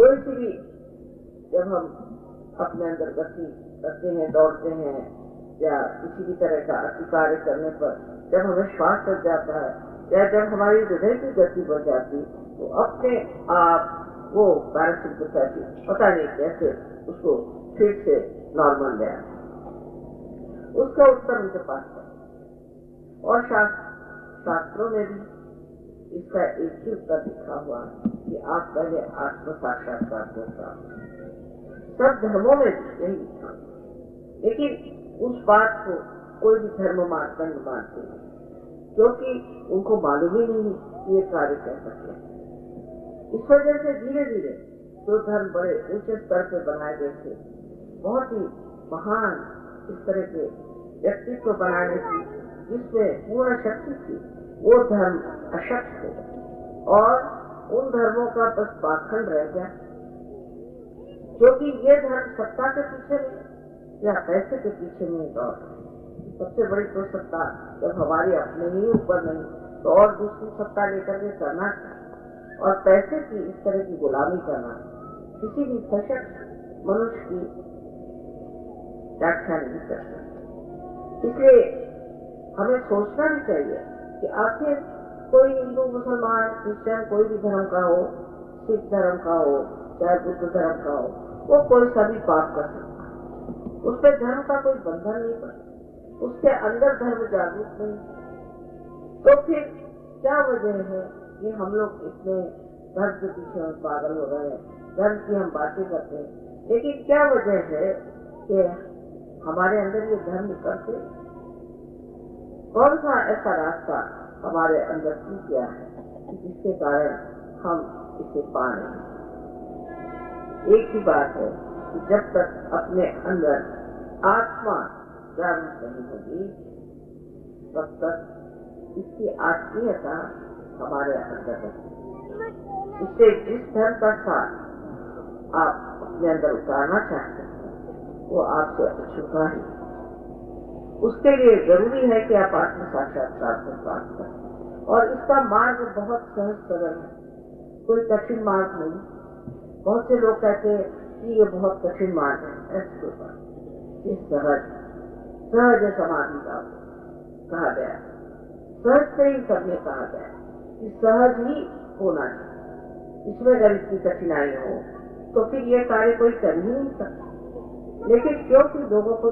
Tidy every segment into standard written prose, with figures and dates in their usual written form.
कोई सी भी जब हम अपने अंदर गति करते हैं, दौड़ते हैं या किसी भी तरह का अति कार्य करने पर जब हमें श्वास चल जाता है या जब हमारी हृदय की गति बढ़ जाती तो अपने आप वो पैरासिम्पैथी पता नहीं कैसे उसको फिर से नॉर्मल ले आए। उसका उत्तर उनके पास है और शास्त्रों में भी इसका एक ही उत्तर लिखा हुआ कि आप पहले आत्म साक्षात्कार को प्राप्त। सब धर्मों में भी यही लिखा, लेकिन उस बात को कोई भी धर्म मानदंड मानते हैं क्योंकि उनको मालूम ही नहीं कि ये कार्य कर सकते हैं। इस वजह से धीरे धीरे जो धर्म बड़े ऊंचे स्तर पर बनाए गए थे, बहुत ही महान इस तरह के व्यक्तित्व बनाने की जिसमें पूर्ण शक्ति थी, वो धर्म अशक्त हो और उन धर्मों का बस पाखंड रह गया, क्योंकि ये धर्म सत्ता के पीछे नहीं या पैसे के पीछे नहीं दौड़। सबसे बड़ी तो सत्ता जब हमारी अपने ही ऊपर नहीं तो और दूसरी सत्ता लेकर के करना और पैसे की इस तरह की गुलामी करना किसी भी सशक्त मनुष्य की व्याख्या नहीं करता। इसलिए हमें सोचना भी चाहिए कि आखिर कोई हिंदू, मुसलमान, क्रिश्चियन कोई भी धर्म का हो, सिख धर्म का हो चाहे बुद्ध धर्म का हो, वो कोई सभी पाप कर सकता है। उस पर धर्म का कोई बंधन नहीं पड़ता, उसके अंदर धर्म जागरूक नहीं। तो फिर क्या वजह है कि हम लोग इतने धर्म के पीछे में पागल हो रहे हैं, धर्म की हम बातें करते हैं, लेकिन क्या वजह है कि हमारे अंदर ये धर्म करते? कौन सा ऐसा रास्ता हमारे अंदर टूट गया है जिसके कारण हम इसे पा नहीं? एक ही बात है कि जब तक अपने अंदर आत्मा जागरूक नहीं होगी तब तक इसकी आत्मीयता हमारे अंदर रहेगी। इससे जिस धर्म का साथ आप अपने अंदर उतारना चाहते हैं वो आपसे अछूता ही। उसके लिए जरूरी है कि आप आत्म साक्षात्कार को प्राप्त करें और इसका मार्ग बहुत सहज सरल है, कोई कठिन मार्ग नहीं। बहुत से लोग कहते हैं कि ये बहुत कठिन मार्ग है, ऐसे कोई बात। ये सहज समाधि का कहा गया, सहज से ही सबने कहा गया कि सहज ही होना चाहिए। इसमें अगर इतनी कठिनाई हो तो फिर ये कार्य कोई कर ही नहीं सकता। लेकिन क्योंकि लोगों को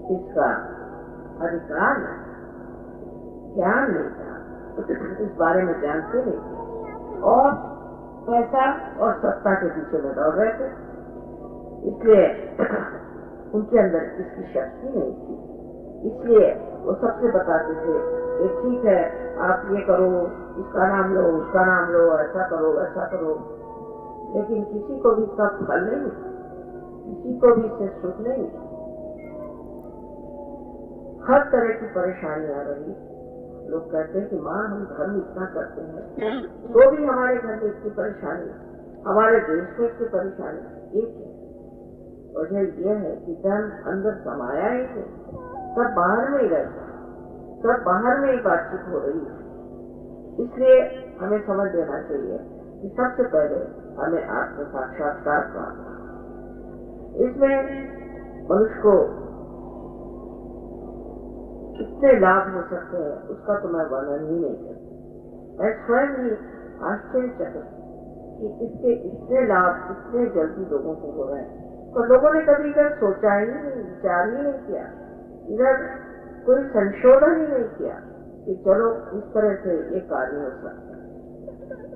इसका अधिकार नहीं, ज्ञान नहीं था, इस बारे में जानते नहीं और पैसा और सत्ता के पीछे में दौड़ रहे थे, इसलिए उनके अंदर इसकी शक्ति नहीं थी। इसलिए वो सबसे बताते थे कि ठीक है आप ये करो, इसका नाम लो, उसका नाम लो, ऐसा करो वैसा करो, लेकिन किसी को भी इसका फल नहीं, किसी को भी इससे सुख नहीं। हर तरह की परेशानी आ रही। लोग कहते हैं कि माँ हम धर्म इतना करते हैं तो भी हमारे घर में इतनी परेशानी, हमारे देश में इतनी परेशानी। एक वजह यह है कि धर्म अंदर समाया ही है, सब बाहर में ही रहता है, सब बाहर में ही बातचीत हो रही है। इसलिए हमें समझ लेना चाहिए कि सबसे पहले हमें आत्म साक्षात्कार करना। इसमें मनुष्य को कितने लाभ हो सकते हैं उसका तो मैं वर्णन ही नहीं करता। मैं स्वयं ही आश्चर्यचकित कि इसके इतने लाभ इतने जल्दी लोगों को हो रहे हैं, तो लोगों ने कभी इधर सोचा ही नहीं, विचार ही नहीं किया, इधर कोई संशोधन ही नहीं किया कि चलो इस तरह से ये कार्य हो सकता है।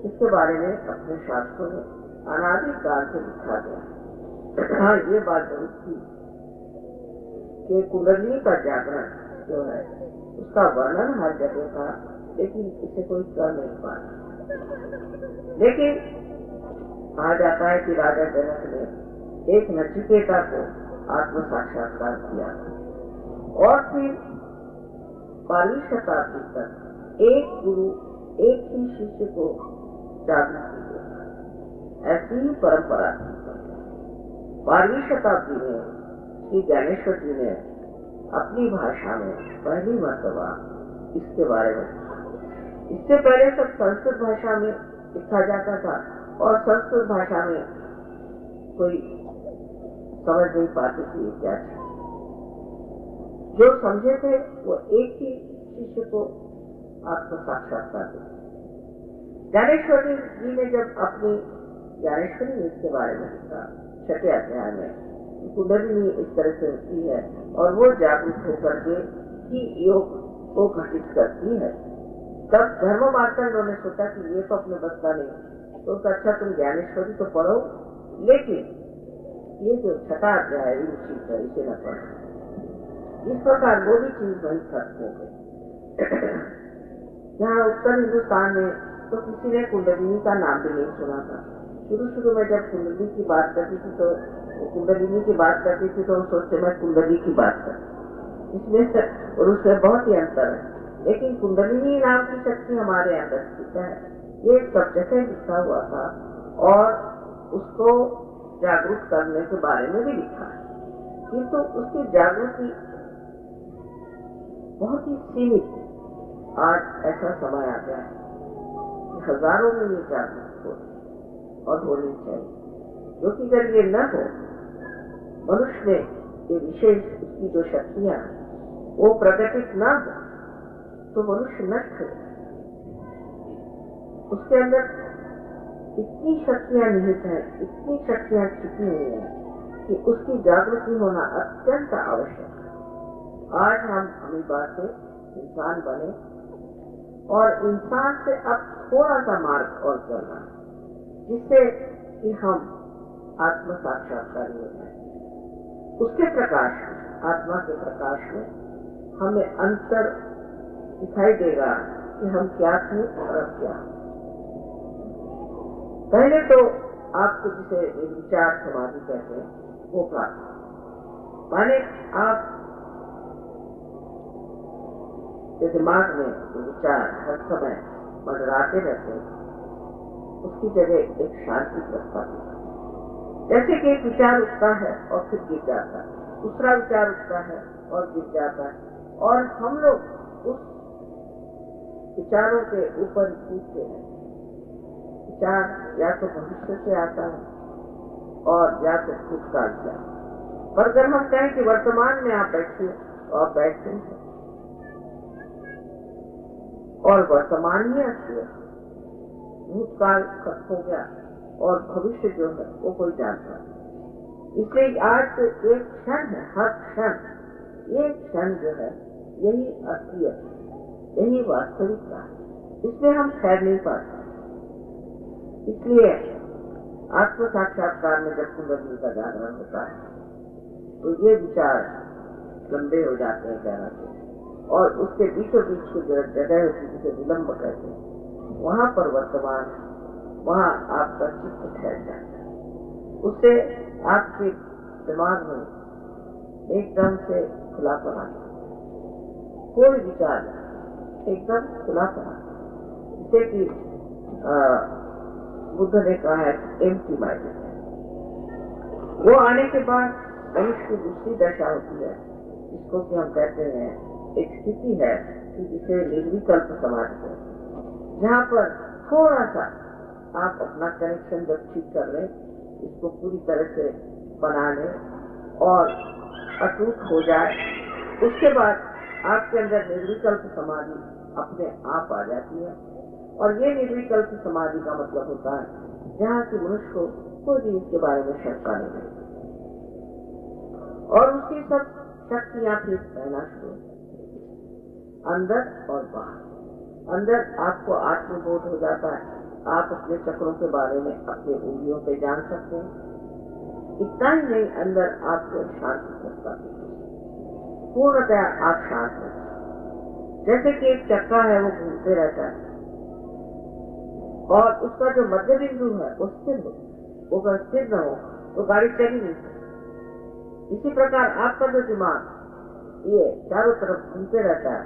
इसके बारे में अपने शास्त्रों में अनादिकाल से लिखा गया। हाँ, ये बात जरूर थी कि कुंडली का जागरण जो है उसका वर्णन हर जगह था, लेकिन इसे कोई कर नहीं पाया। लेकिन कहा जाता है कि राजा जनक ने एक नचिकेता को आत्म साक्षात्कार किया और फिर 12वीं शताब्दी तक एक गुरु एक ही शिष्य को जागृत किया। ऐसी ही परंपरा थी। 12वीं शताब्दी में श्री ज्ञानेश्वर जी ने अपनी भाषा में पहली मर्तबा इसके बारे में, इससे पहले सब संस्कृत भाषा में लिखा जाता था और संस्कृत भाषा में कोई समझ नहीं पाते थे ये क्या था। जो समझे थे वो एक ही शिष्य को आत्म साक्षात्कार दिया। ज्ञानेश्वरी जी ने जब अपनी ज्ञानेश्वरी में इसके बारे में लिखा 6वें अध्याय में, कुंडलिनी इस तरह से होती है और वो जागरूक होकर के ही योग को घटित करती है। तब धर्म मार्तंड ने सोचा कि ये तो अपने बस का नहीं, तो अच्छा तुम ज्ञानेश्वरी तो पढ़ो, लेकिन ये जो 6वां अध्याय है उचित है, इसे न पढ़ो। इस प्रकार वो भी चीज वही खत्म हो गई। यहाँ उत्तर हिंदुस्तान में तो किसी ने कुंडलिनी का नाम भी नहीं सुना था। शुरू में जब कुंडली की बात करती थी तो कुंडलिनी की बात करती थी तो सोचते मैं कुंडली की बात कर, इसमें और उसमें बहुत ही अंतर है। लेकिन कुंडलिनी नाम की शक्ति हमारे अंदर स्थित है, ये सब जगह लिखा हुआ था और उसको जागरूक करने के बारे में भी लिखा है, किंतु उसकी जागृति बहुत ही सीमित। आज ऐसा समय आ गया है कि हजारों में ये जागरूक हो और होनी चाहिए, क्योंकि अगर ये न हो, मनुष्य में ये विशेष उसकी जो शक्तियां वो प्रकटित न हो तो मनुष्य नष्ट हो। उसके अंदर इतनी शक्तियां निहित है, इतनी शक्तियां छिपी हुई है कि उसकी जागृति होना अत्यंत आवश्यक है। आज हम अमीबा से इंसान बने और इंसान से अब थोड़ा सा मार्ग और चलना, जिससे कि हम आत्म साक्षात्कार हो जाए। उसके प्रकाश में, आत्मा के प्रकाश में हमें अंतर दिखाई देगा कि हम क्या थे और अब क्या। पहले तो आपको जिसे विचार समाधि कहते हैं वो प्राप्त, माने आप के दिमाग में जो विचार हर समय मंडराते रहते हैं, उसकी जगह एक शांति प्रस्तावित है। जैसे कि एक विचार उठता है और फिर गिर जाता है, दूसरा विचार उठता है और गिर जाता है, और हम लोग उस विचारों के ऊपर कूदते हैं। विचार या तो भविष्य से आता है और या तो भूतकाल से। पर अगर हम कहें कि वर्तमान में आप बैठिए तो आप बैठते हैं और वर्तमान ही अच्छी है, भूतकाल खत्म हो गया और भविष्य जो है वो कोई जानता नहीं। इसलिए आज तो एक क्षण है, हर क्षण, ये क्षण जो है यही असलियत, यही वास्तविकता है, इसमें हम ठहर नहीं पाते। इसलिए आत्म साक्षात्कार में जब कुंडली का जागरण होता है तो ये विचार लंबे हो जाते हैं कहना चाहिए, और उसके बीचों बीच की जो जगह होती है जिसे विलंब कहते हैं, वहां पर वर्तमान, वहां आपका चित्त ठहर जाता है। उससे आपके दिमाग में एकदम से खुलापन आता है, कोई विचार एकदम खुलापन आता है, जिसे कि बुद्ध ने कहा है एम्प्टी माइंडेड है। वो आने के बाद मनुष्य की दूसरी दशा होती है, जिसको कि हम कहते हैं एक स्थिति है कि जिसे निर्विकल्प समाधि है, जहाँ पर थोड़ा सा आप अपना कनेक्शन जब ठीक कर लें, इसको पूरी तरह से बना लें और अटूट हो जाए, उसके बाद आपके अंदर निर्विकल्प समाधि अपने आप आ जाती है। और ये निर्विकल्प समाधि का मतलब होता है जहाँ की मनुष्य को कोई भी इसके बारे में शंका नहीं रहती और उसकी सब शक्तियां फिर रहना शुरू, अंदर और बाहर। अंदर आपको आत्मबोध हो जाता है, आप अपने चक्रों के बारे में अपने उंगलियों पे जान सकते हैं। इतना ही नहीं, अंदर आपको शांति प्रस्तावित है, पूर्णतया आप शांत हैं। जैसे कि एक चक्का है, वो घूमते रहता है और उसका जो मध्य बिंदु है वो स्थिर हो, वो अगर स्थिर न हो तो गाड़ी चल ही नहीं सकती। इसी प्रकार आपका जो दिमाग ये चारों तरफ घूमते रहता है,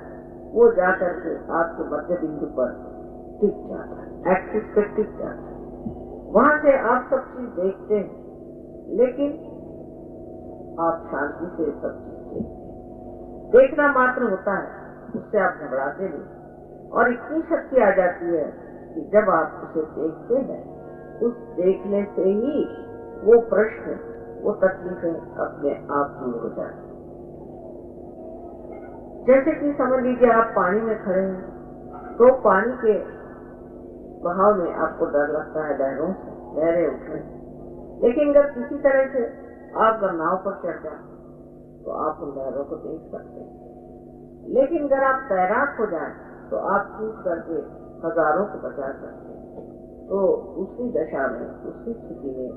वो जाकर के आपके मध्य बिंदु पर टिक जाता है, एक्सिस पे टिक जाता है। वहां से आप सब चीज देखते हैं, लेकिन आप शांति से सब चीज देखना मात्र होता है, उससे आप घबराते नहीं। और इतनी शक्ति आ जाती है कि जब आप उसे देखते हैं, उस देखने से ही वो प्रश्न, वो तकलीफें अपने आप दूर हो जाती। जैसे कि समझ लीजिए आप पानी में खड़े हैं, तो पानी के बहाव में आपको डर लगता है लहरों से, लहरें उठने। लेकिन अगर किसी तरह से आप अगर नाव पर चढ़ जाए तो आप उन लहरों को देख सकते हैं। लेकिन अगर आप तैराक हो जाए तो आप कूद करके हजारों को बचा सकते हैं। तो उसी दशा में, उसी स्थिति में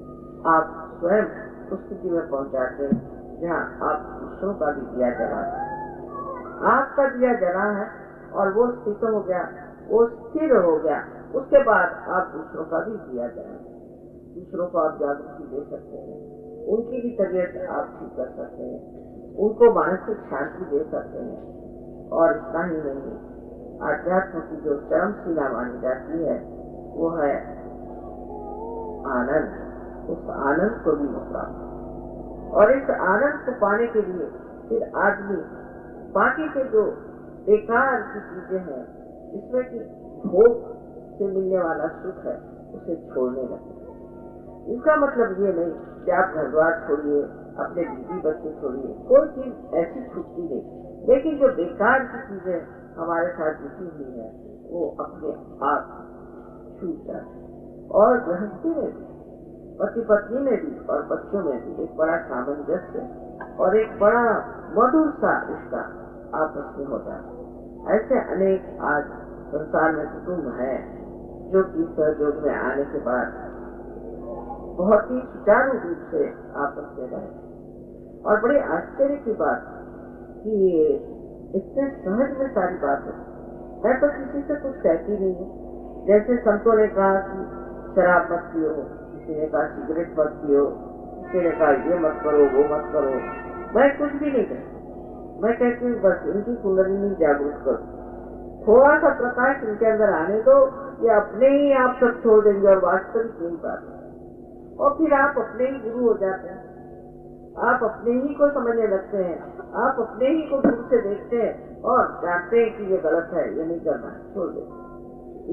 आप स्वयं उस स्थिति में पहुंच जाते हैं जहाँ आप दूसरों का भी दिया जला है। आपका दिया जला है और वो स्थित हो गया, वो स्थिर हो गया, उसके बाद आप दूसरों का भी दिया जला, दूसरों को आप जागृति दे सकते हैं, उनकी भी तबीयत आप ठीक कर सकते हैं, उनको मानसिक शांति दे सकते हैं। और इतना ही नहीं, आध्यात्म की जो चरम सीमा मानी जाती है वो है आनंद। उस आनंद को भी प्राप्त, और इस आनंद को पाने के लिए फिर आदमी बाकी के जो बेकार की चीजें हैं, जिसमें कि भोग से मिलने वाला सुख है, उसे छोड़ने लगे। इसका मतलब ये नहीं कि आप घर द्वार छोड़िए, अपने बीवी बच्चे छोड़िए, कोई चीज ऐसी छूटती नहीं, लेकिन जो बेकार की चीजें हमारे साथ जुटी हुई है वो अपने आप छूट जाती। और गृहस्थी में भी, पति पत्नी में भी और बच्चों में भी एक बड़ा सामंजस्य और एक बड़ा मधुर सा रिश्ता आपस में होता है। ऐसे अनेक आज संसार में कुटुंब है जो कि सहयोग में आने के बाद बहुत ही सुचारू रूप से आपस में रहे। और बड़े आश्चर्य की बात कि ये इतने सहज में सारी बात है। मैं तो किसी से कुछ कहती नहीं हूँ। जैसे संतों ने कहा कि शराब मत पियो, किसी ने कहा सिगरेट मत पियो, किसी ने कहा ये मत करो, वो मत करो, मैं कुछ भी नहीं कहती। मैं कहती हूँ बस इनकी कुंडलिनी जागरूक करो, थोड़ा सा प्रकाश इनके अंदर आने दो, ये अपने ही आप सब छोड़ देंगे और वास्तविक यही बात है। और फिर आप अपने ही गुरु हो जाते हैं, आप अपने ही को समझने लगते हैं, आप अपने ही को दूर से देखते हैं और जानते हैं कि ये गलत है, ये नहीं करना है, छोड़ दे।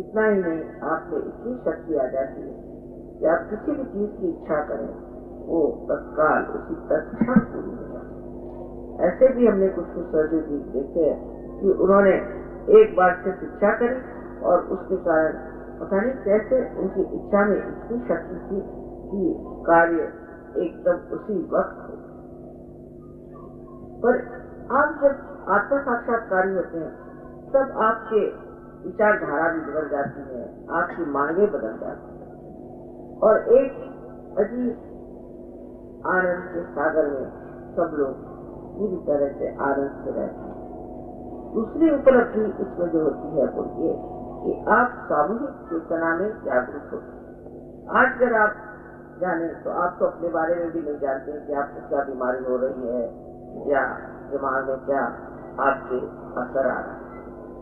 इतना ही नहीं, आप में इतनी शक्ति आ जाती है कि आप किसी भी चीज की इच्छा करें, वो तत्काल उसी तत्क्षण पूरी हो जाती है। ऐसे भी हमने कुछ सहयोगी देखे हैं कि उन्होंने एक बार से इच्छा करी और उसके कारण पता नहीं कैसे उनकी इच्छा में इतनी शक्ति थी कि कार्य एकदम उसी वक्त हो। पर आप जब आत्म साक्षात्कारी होते हैं तब आपके विचारधारा भी बदल जाती है, आपकी मांगे बदल जाती है और एक अजीब आनंद के सागर में सब लोग पूरी तरह से आनंद से रहते हैं। दूसरी उपलब्धि इसमें जो होती है वो ये कि आप सामूहिक चेतना में जागरूक होते हैं। आज अगर आप जाने तो आप तो अपने बारे में भी नहीं जानते कि आपको क्या बीमारी हो रही है या दिमाग में क्या आपके असर आ रहा है,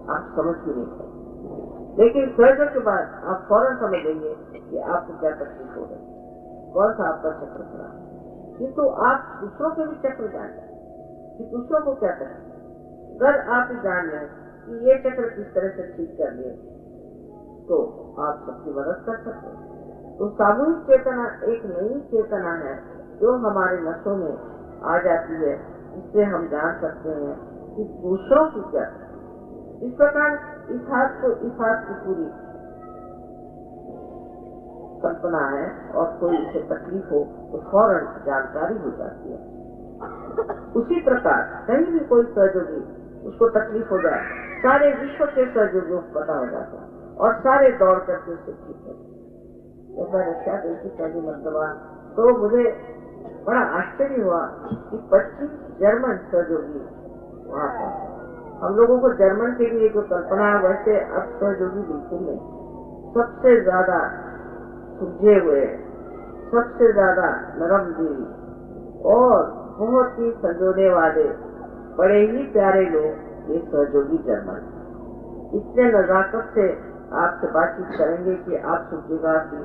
आप समझ भी नहीं सकते। लेकिन सर्जरी के बाद आप फौरन समझ लेंगे कि आपको क्या तकलीफ हो रही है, कौन सा आपका चक्र खड़ा है। किंतु आप दूसरों के भी चक्र जानते हैं कि दूसरों को क्या तकलीफ। अगर आप जान लें कि ये चक्र किस तरह से ठीक कर लिए तो आप सबकी मदद कर सकते हैं। तो सामूहिक चेतना एक नई चेतना है जो हमारे नसों में आ जाती है, इससे हम जान सकते हैं कि दूसरों की क्या। इस प्रकार इस हाथ की पूरी कल्पना है और कोई इसे तकलीफ हो तो फौरन जानकारी हो जाती है। उसी प्रकार कहीं भी कोई सहयोगी उसको तकलीफ हो जाए, सारे विश्व के सहयोगियों को पता हो जाता है और सारे दौड़ करके उससे ठीक है। जब मैं रशिया गई थी पहली मरतबा तो मुझे बड़ा आश्चर्य हुआ कि 25 जर्मन सहयोगी वहाँ पर। हम लोगों को जर्मन के लिए जो कल्पना है वैसे अब सहयोगी बिल्कुल नहीं। सबसे ज्यादा सुलझे हुए, सबसे ज्यादा नरम दिल और बहुत ही संजोने वाले बड़े ही प्यारे लोग ये सहयोगी जर्मन। इतने नजाकत से आपसे बातचीत करेंगे कि आप सोचिएगा कि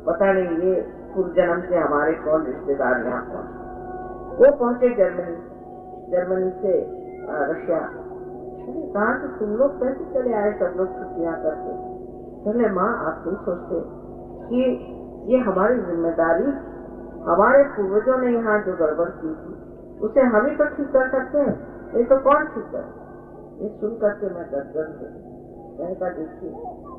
पता नहीं ये पूर्व जन्म से हमारे कौन रिश्तेदार यहाँ पहुंचे। वो पहुंचे जर्मनी से रशिया। कहा कि तुम लोग कैसे चले आए सब लोग छुट्टियां करके। पहले माँ आप नहीं सोचते कि ये हमारी जिम्मेदारी, हमारे पूर्वजों ने यहाँ जो गड़बड़ की थी उसे हम ही तो ठीक कर सकते हैं, नहीं तो कौन ठीक करे। ये सुन करके मैं गदगद हो गई। मैंने कहा देखिए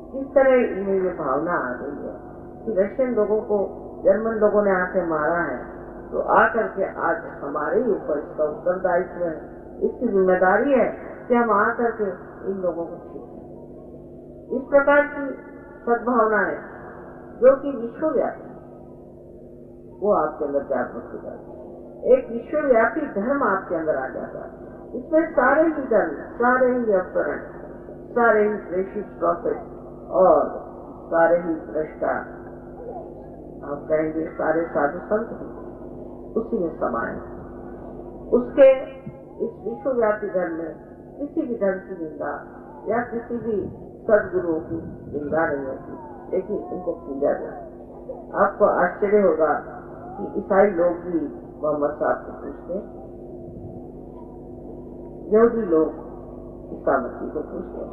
किस तरह इनमें ये भावना आ गई है कि रशियन लोगों को जर्मन लोगों ने आके मारा है, तो आकर के आज हमारे ही ऊपर इसका उत्तरदायित्व है, इसकी जिम्मेदारी है कि हम आकर के इन लोगों को ठीक करें। इस प्रकार की सद्भावना है जो कि विश्वव्यापी, वो आपके अंदर जागरूक हो जाती है। एक विश्वव्यापी धर्म आपके अंदर आ जाता है। इसमें सारे ही धर्म, सारे ही अवतरण, सारे ही प्रेषित प्रॉफिट और सारे ही दृष्टा, आप कहेंगे सारे साधु संत भी उसी में समाये। उसके इस विश्वव्यापी धर्म में किसी भी धर्म की निंदा या किसी भी सदगुरुओं की निंदा नहीं होती, लेकिन उनको पूजा जाए। आपको आश्चर्य होगा कि ईसाई लोग भी मोहम्मद साहब को पूछते, यहूदी लोग ईसा मसीह को पूछते,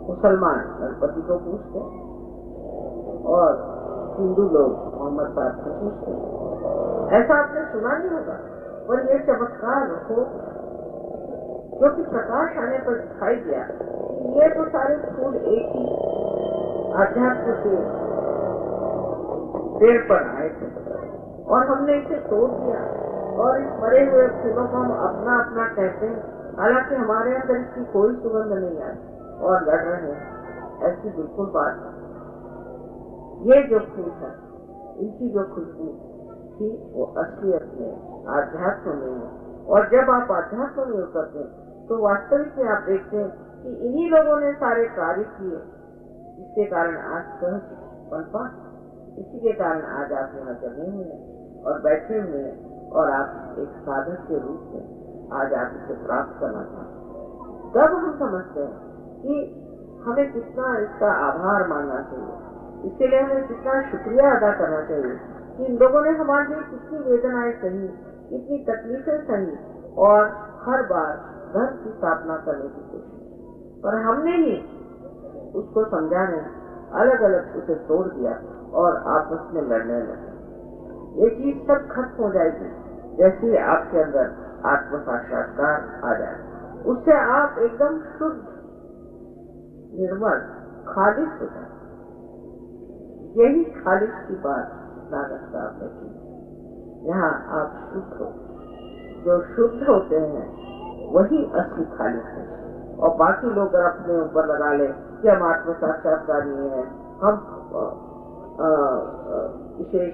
मुसलमान गणपति को पूछते और हिंदू लोग मोहम्मद साहब को पूछते। ऐसा आपने सुना नहीं होगा, पर यह चमत्कार हो जो कि प्रकाश आने पर दिखाई दिया। ये तो सारे फूल एक ही आध्यात्म के पेड़ पर आए थे और हमने इसे तोड़ दिया और इस मरे हुए फूलों को हम अपना अपना कहते हैं, हालांकि हमारे अंदर इसकी कोई सुगंध नहीं आई और लड़ रहे हैं। ऐसी बिल्कुल बात है। ये जो फूल है, इनकी जो खुशबू थी वो असलियत में आध्यात्म में है, और जब आप आध्यात्म में उतरते हैं तो वास्तविक में आप देखते हैं कि इन्हीं लोगों ने सारे कार्य किए, जिसके कारण आज सहज पनपा, इसी के कारण आज आप यहाँ जमे हुए हैं और बैठे हुए हैं, और आप एक साधक के रूप में आज आप इसे प्राप्त करना चाहते। तब हम समझते हैं कि हमें कितना इसका आभार मानना चाहिए, इसके लिए हमें कितना शुक्रिया अदा करना चाहिए कि इन लोगों ने हमारे लिए कितनी वेदनाएं सही, कितनी तकलीफें सही, और हर बार धर्म की स्थापना करने की कोशिश, पर हमने ही उसको समझा नहीं, अलग अलग उसे तोड़ दिया और आपस में लड़ने लगे। ये चीज सब खत्म हो जाएगी जैसे ही आपके अंदर आत्म साक्षात्कार आ जाए। उससे आप एकदम शुद्ध, निर्मल, खालिश हो जाए। यही खालिश की बात नानक साहब ने की। यहाँ आप शुद्ध हो, जो शुद्ध होते हैं वही असली खालिश है, और बाकी लोग अगर अपने ऊपर लगा ले कि हम आत्म साक्षात्कारी हैं, हम विशेष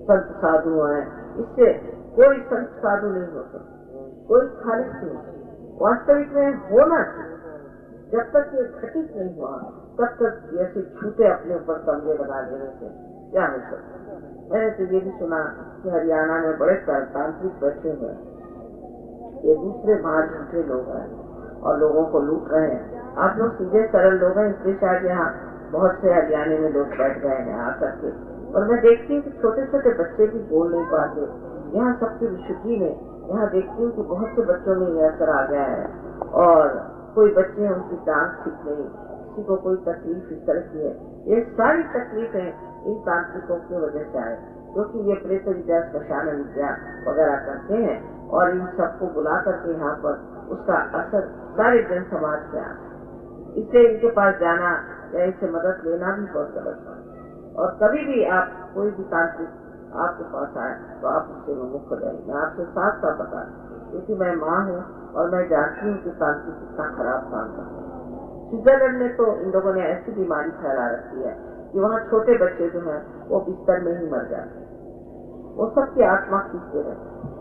संत साधु हैं, इससे कोई संत साधु नहीं हो सकता, कोई खालिश नहीं। वास्तविक में होना चाहिए। जब तक ये घटित नहीं हुआ तब तक ऐसे छूटे अपने ऊपर तंगे लगा देने से क्या हो सकता है। मैंने तो ये भी सुना कि हरियाणा में बड़े तांत्रिक बैठे हुए, ये दूसरे बाहर झूठे लोग हैं और लोगों को लूट रहे हैं। आप लोग सीधे सरल लोग हैं, इसलिए शायद यहाँ बहुत से हरियाणा में लोग बैठ गए हैं आकर के। और मैं देखती हूँ कि छोटे छोटे बच्चे भी बोल नहीं पाते। यहाँ सबकी विशुद्धि में यहाँ देखती हूँ कि बहुत से बच्चों में यह असर आ गया है, और कोई बच्चे हैं उनकी टांग ठीक नहीं, किसी को कोई तकलीफ इस तरह की है। ये सारी तकलीफें इन तांत्रिकों की वजह से आए, क्योंकि ये प्रेत विद्या, श्मशान विद्या वगैरह करते हैं और इन सबको बुला करके यहाँ पर उसका असर सारे जन समाज पे आ, इसलिए इनके पास जाना या इनसे मदद लेना भी बहुत गलत है। और कभी भी आप कोई भी तांत्रिक आपके पास आए तो आप उससे विमुख हो जाए। मैं आपसे साफ साफ बता, क्योंकि मैं माँ हूँ और मैं जानती हूँ कि तांत्रिक कितना खराब काम करता है। स्विट्जरलैंड में तो इन लोगों ने ऐसी बीमारी फैला रखी है कि वहाँ छोटे बच्चे जो हैं वो बिस्तर में ही मर जाते हैं, वो सबकी आत्मा खींचते रहते हैं।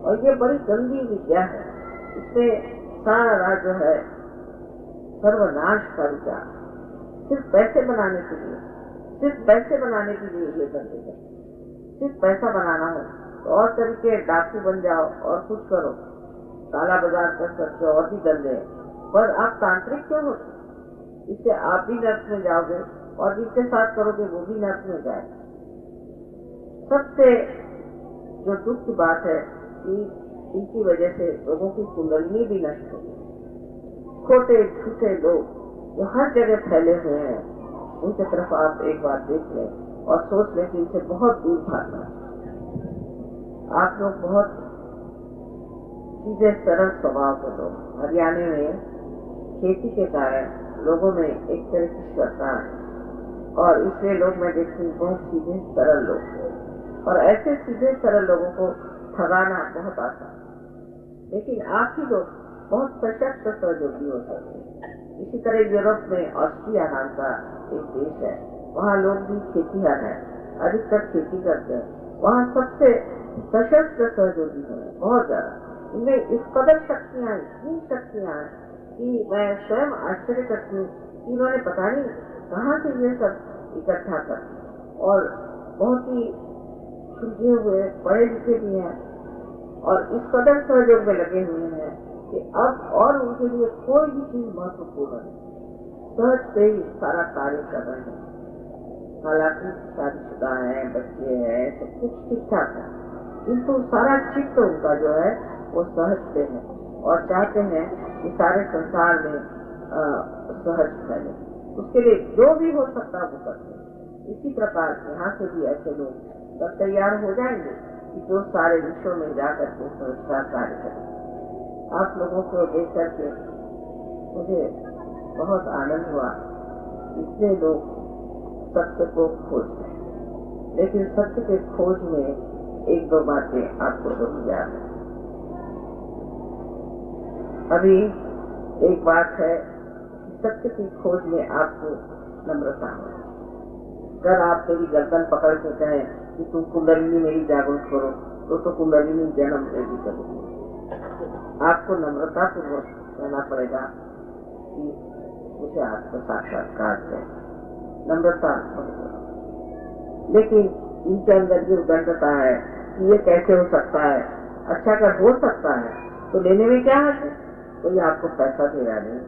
और ये बड़ी गंदी विद्या है, इसमें सारा जो है सर्वनाश का विचार, सिर्फ पैसे बनाने के लिए, सिर्फ पैसे बनाने के लिए ये कर देगा। सिर्फ पैसा बनाना हो तो और तरीके, डाकू बन जाओ और कुछ करो, काला बाजार कर सकते हो और भी धंधे, पर आप तांत्रिक क्यों होते? इससे आप भी नर्क में जाओगे और जिसके साथ करोगे वो भी नर्क में जाए। सबसे जो दुख की बात है कि इनकी वजह से लोगों की कुंडलिनी भी नष्ट हो गई। खोटे झूठे लोग जो हर जगह फैले हुए हैं, उनकी तरफ आप एक बार देख लें और सोच लें कि इनसे बहुत दूर भागना। आप लोग बहुत सीधे सरल स्वभाव के लोग। हरियाणा में खेती के कारण लोगों में एक तरह की श्रद्धा है और इसलिए लोग मैं देखती हूँ बहुत सीधे सरल लोग, और ऐसे सीधे सरल लोगों को ठगाना बहुत आसान। लेकिन आप ही लोग बहुत सशक्त सहयोगी हो सकते हैं। इसी तरह यूरोप में ऑस्ट्रिया नाम का एक देश है, वहाँ लोग भी खेतीहर हैं, अधिकतर खेती करते हैं। वहाँ सबसे सशस्त्र सहयोगी हैं, बहुत ज्यादा। इनमें इस कदर शक्तियाँ, इतनी शक्तियाँ हैं कि मैं स्वयं आश्चर्य करती हूँ कि इन्होंने पता नहीं कहाँ से ये सब इकट्ठा कर, और बहुत ही सुलझे हुए पढ़े लिखे भी हैं और इस कदर सहयोग में लगे हुए हैं कि अब और उनके लिए कोई भी चीज महत्वपूर्ण नहीं, सहज से ही सारा कार्य कर रहे हैं। हालांकि शादीशुदा है, बच्चे हैं, सब कुछ ठीक ठाक है, किंतु सारा चित्त उनका जो है वो सहज से है और चाहते हैं कि सारे संसार में सहज फैले। उसके लिए जो भी हो सकता है वो करते हैं। इसी प्रकार यहाँ से भी ऐसे लोग तब तैयार हो जाएंगे कि जो सारे विश्व में जाकर के संस्कार कार्य करें। आप लोगों को देख करके मुझे बहुत आनंद हुआ। इतने लोग सत्य को खोज रहे हैं, लेकिन सत्य के खोज में एक दो बातें आपको जरूर याद है। अभी एक बात है, सत्य की खोज में आपको नम्रता हो। अगर आप मेरी गर्दन पकड़ के कहें कि तुम कुंडलिनी मेरी जागरूक करो, तो कुंडलिनी जन्म मेरी करेगी। आपको नम्रता पूर्वक कहना पड़ेगा कि मुझे आपको साक्षात्कार है, नम्रता। लेकिन इनके अंदर जो दंडता है कि ये कैसे हो सकता है, अच्छा अगर हो सकता है तो लेने में क्या है? कोई आपको पैसा दे रहा नहीं,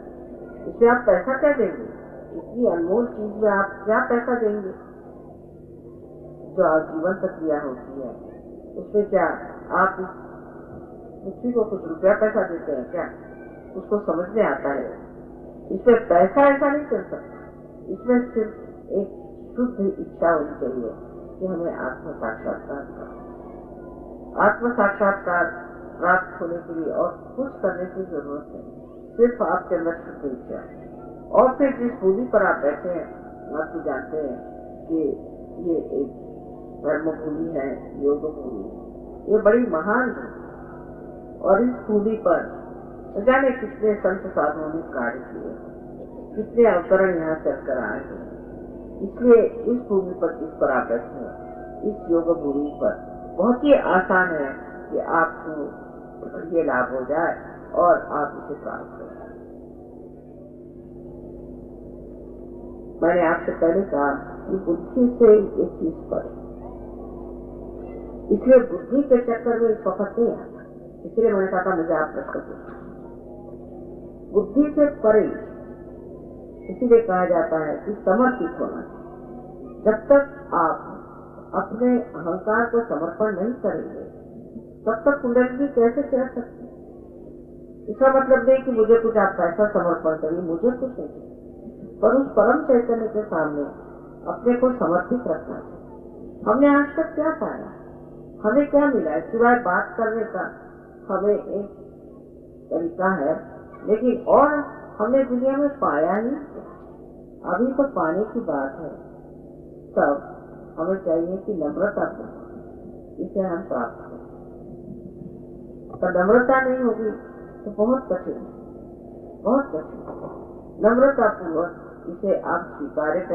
इसमें आप पैसा क्या देंगे? इतनी अनमोल चीज में आप क्या पैसा देंगे? जो आजीवन प्रक्रिया होती है उसमें क्या आप पृथ्वी को कुछ रुपया पैसा देते हैं क्या? उसको समझ में आता है। इसमें पैसा ऐसा नहीं कर सकता, इसमें सिर्फ एक शुद्ध इच्छा होनी चाहिए कि हमें आत्म साक्षात्कार करना। आत्म साक्षात्कार प्राप्त होने के लिए और कुछ करने की जरूरत है, सिर्फ आपके अंदर शुद्ध इच्छा। और फिर जिस भूमि पर आप बैठे हैं, आप तो जानते हैं कि ये एक धर्म भूमि है, योग भूमि, ये बड़ी महान है। और इस भूमि पर जाने कितने संत साधुओं ने कार्य किए, कितने अवतरण यहाँ चलकर आए हैं। इसलिए इस भूमि पर जिस पर आप बैठे हैं, इस योग भूमि पर बहुत ही आसान है कि आपको ये लाभ हो जाए और आप इसे प्राप्त करें। मैंने आपसे पहले कहा कि बुद्धि से एक चीज पर, इसलिए बुद्धि के चक्कर में इस वक्त नहीं आता। इसलिए मैंने कहा था मुझे आप प्रश्न पूछना, बुद्धि से परे इसीलिए कहा जाता है कि समर्पित होना। जब तक आप अपने अहंकार को समर्पण नहीं करेंगे तब तक कुंडली कैसे चढ़ सकती? इसका मतलब नहीं कि मुझे कुछ आप पैसा समर्पण करिए, मुझे कुछ नहीं, पर उस परम चैतन्य के सामने अपने को समर्पित रखना चाहिए। हमने आज तक क्या पाया, हमें क्या मिला है? सिवाय बात करने का हमें एक तरीका है, लेकिन और हमने दुनिया में पाया ही क्या? अभी तो पाने की बात है। तब हमें चाहिए कि नम्रता इसे हम प्राप्त करें। अगर नम्रता नहीं होगी तो बहुत कठिन, बहुत कठिन। नम्रता पूर्वक इसे आप स्वीकार करें।